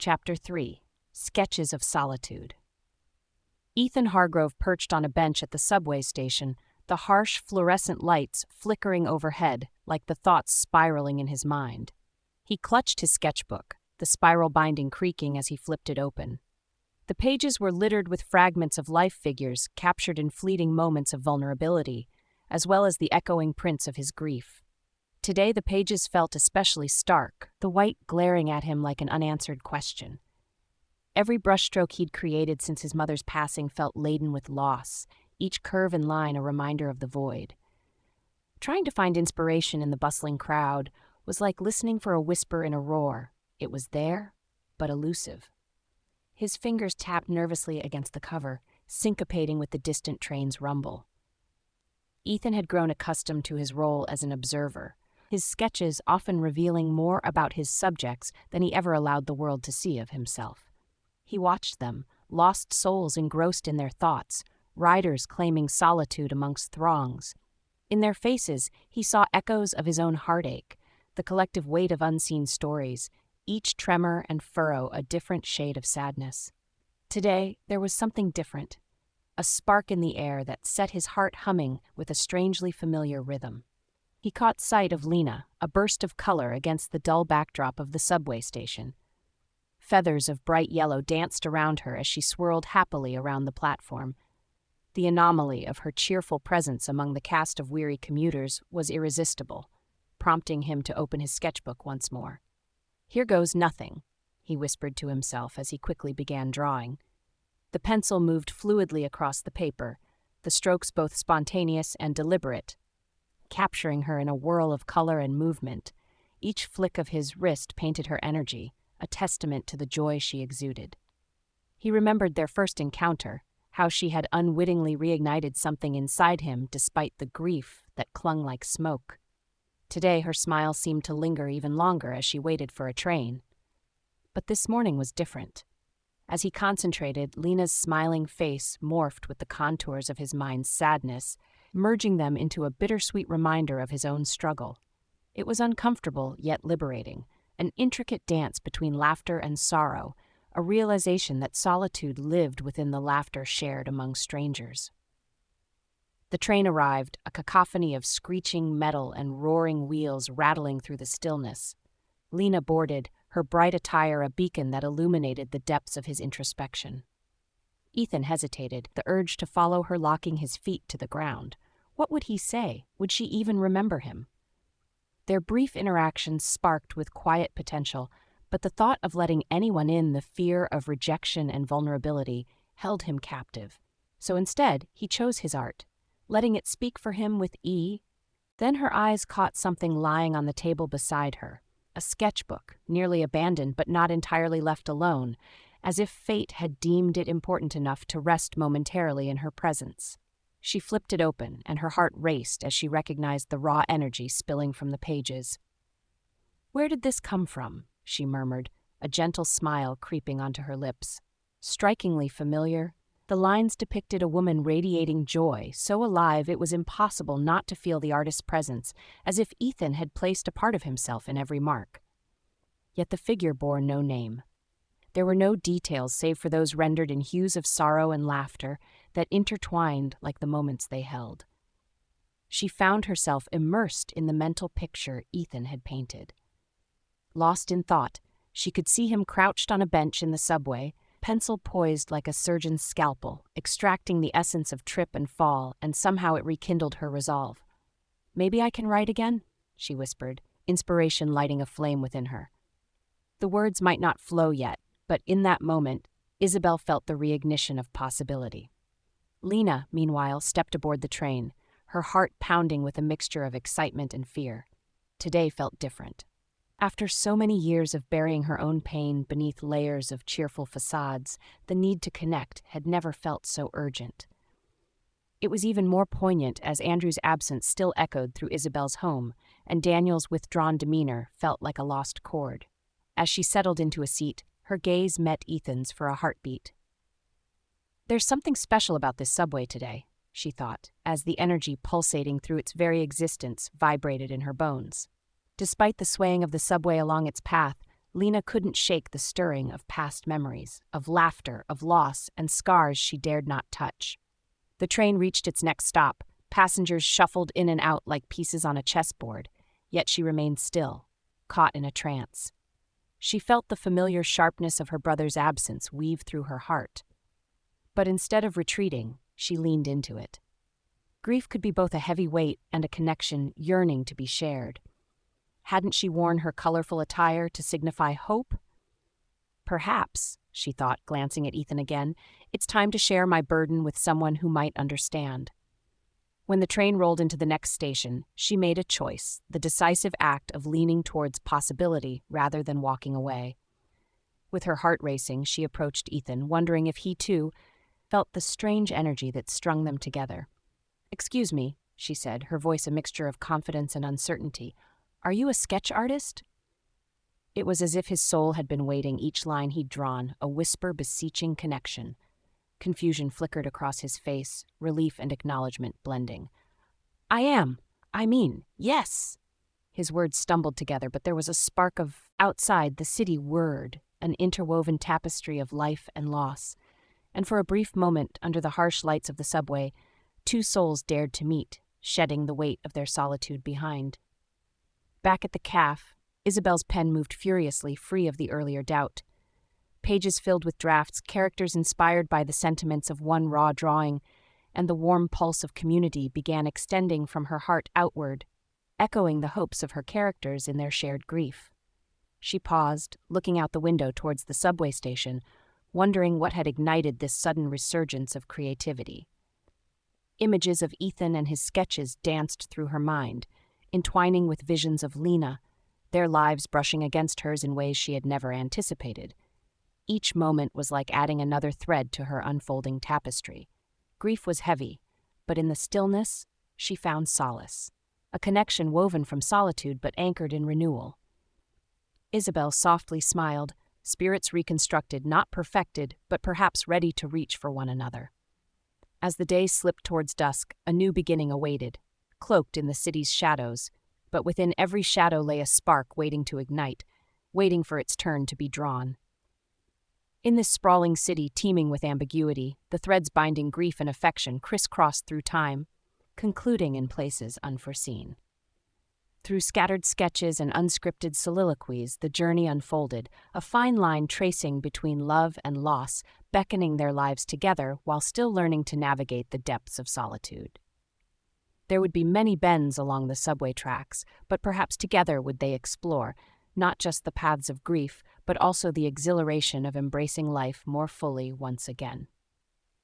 Chapter 3 Sketches of Solitude. Ethan Hargrove perched on a bench at the subway station, the harsh fluorescent lights flickering overhead like the thoughts spiraling in his mind. He clutched his sketchbook, the spiral binding creaking as he flipped it open. The pages were littered with fragments of life figures captured in fleeting moments of vulnerability, as well as the echoing prints of his grief. Today the pages felt especially stark, the white glaring at him like an unanswered question. Every brushstroke he'd created since his mother's passing felt laden with loss, each curve and line a reminder of the void. Trying to find inspiration in the bustling crowd was like listening for a whisper in a roar. It was there, but elusive. His fingers tapped nervously against the cover, syncopating with the distant train's rumble. Ethan had grown accustomed to his role as an observer, his sketches often revealing more about his subjects than he ever allowed the world to see of himself. He watched them, lost souls engrossed in their thoughts, riders claiming solitude amongst throngs. In their faces, he saw echoes of his own heartache, the collective weight of unseen stories, each tremor and furrow a different shade of sadness. Today, there was something different, a spark in the air that set his heart humming with a strangely familiar rhythm. He caught sight of Lena, a burst of color against the dull backdrop of the subway station. Feathers of bright yellow danced around her as she swirled happily around the platform. The anomaly of her cheerful presence among the cast of weary commuters was irresistible, prompting him to open his sketchbook once more. "Here goes nothing," he whispered to himself as he quickly began drawing. The pencil moved fluidly across the paper, the strokes both spontaneous and deliberate, capturing her in a whirl of color and movement. Each flick of his wrist painted her energy, a testament to the joy she exuded. He remembered their first encounter, how she had unwittingly reignited something inside him despite the grief that clung like smoke. Today her smile seemed to linger even longer as she waited for a train. But this morning was different. As he concentrated, Lena's smiling face morphed with the contours of his mind's sadness, merging them into a bittersweet reminder of his own struggle. It was uncomfortable yet liberating, an intricate dance between laughter and sorrow, a realization that solitude lived within the laughter shared among strangers. The train arrived, a cacophony of screeching metal and roaring wheels rattling through the stillness. Lena boarded, her bright attire a beacon that illuminated the depths of his introspection. Ethan hesitated, the urge to follow her locking his feet to the ground. What would he say? Would she even remember him? Their brief interaction sparked with quiet potential, but the thought of letting anyone in the fear of rejection and vulnerability held him captive. So instead, he chose his art, letting it speak for him with ease. Then her eyes caught something lying on the table beside her, a sketchbook, nearly abandoned but not entirely left alone, as if fate had deemed it important enough to rest momentarily in her presence. She flipped it open, and her heart raced as she recognized the raw energy spilling from the pages. "Where did this come from?" she murmured, a gentle smile creeping onto her lips. Strikingly familiar, the lines depicted a woman radiating joy, so alive it was impossible not to feel the artist's presence, as if Ethan had placed a part of himself in every mark. Yet the figure bore no name. There were no details save for those rendered in hues of sorrow and laughter that intertwined like the moments they held. She found herself immersed in the mental picture Ethan had painted. Lost in thought, she could see him crouched on a bench in the subway, pencil poised like a surgeon's scalpel, extracting the essence of trip and fall, and somehow it rekindled her resolve. "Maybe I can write again," she whispered, inspiration lighting a flame within her. The words might not flow yet, but in that moment, Isabel felt the reignition of possibility. Lena, meanwhile, stepped aboard the train, her heart pounding with a mixture of excitement and fear. Today felt different. After so many years of burying her own pain beneath layers of cheerful facades, the need to connect had never felt so urgent. It was even more poignant as Andrew's absence still echoed through Isabel's home, and Daniel's withdrawn demeanor felt like a lost chord. As she settled into a seat, her gaze met Ethan's for a heartbeat. "There's something special about this subway today," she thought, as the energy pulsating through its very existence vibrated in her bones. Despite the swaying of the subway along its path, Lena couldn't shake the stirring of past memories, of laughter, of loss, and scars she dared not touch. The train reached its next stop. Passengers shuffled in and out like pieces on a chessboard, yet she remained still, caught in a trance. She felt the familiar sharpness of her brother's absence weave through her heart. But instead of retreating, she leaned into it. Grief could be both a heavy weight and a connection yearning to be shared. Hadn't she worn her colorful attire to signify hope? Perhaps, she thought, glancing at Ethan again, it's time to share my burden with someone who might understand. When the train rolled into the next station, she made a choice, the decisive act of leaning towards possibility rather than walking away. With her heart racing, she approached Ethan, wondering if he, too, felt the strange energy that strung them together. "Excuse me," she said, her voice a mixture of confidence and uncertainty. "Are you a sketch artist?" It was as if his soul had been waiting each line he'd drawn, a whisper beseeching connection. Confusion flickered across his face, relief and acknowledgement blending. Yes. His words stumbled together, but there was a spark of outside the city word, an interwoven tapestry of life and loss. And for a brief moment, under the harsh lights of the subway, two souls dared to meet, shedding the weight of their solitude behind. Back at the caf, Isabel's pen moved furiously, free of the earlier doubt. Pages filled with drafts, characters inspired by the sentiments of one raw drawing, and the warm pulse of community began extending from her heart outward, echoing the hopes of her characters in their shared grief. She paused, looking out the window towards the subway station, wondering what had ignited this sudden resurgence of creativity. Images of Ethan and his sketches danced through her mind, entwining with visions of Lena, their lives brushing against hers in ways she had never anticipated. Each moment was like adding another thread to her unfolding tapestry. Grief was heavy, but in the stillness, she found solace, a connection woven from solitude but anchored in renewal. Isabel softly smiled, spirits reconstructed, not perfected, but perhaps ready to reach for one another. As the day slipped towards dusk, a new beginning awaited, cloaked in the city's shadows, but within every shadow lay a spark waiting to ignite, waiting for its turn to be drawn. In this sprawling city teeming with ambiguity, the threads binding grief and affection crisscrossed through time, concluding in places unforeseen. Through scattered sketches and unscripted soliloquies, the journey unfolded, a fine line tracing between love and loss, beckoning their lives together while still learning to navigate the depths of solitude. There would be many bends along the subway tracks, but perhaps together would they explore, not just the paths of grief, but also the exhilaration of embracing life more fully once again.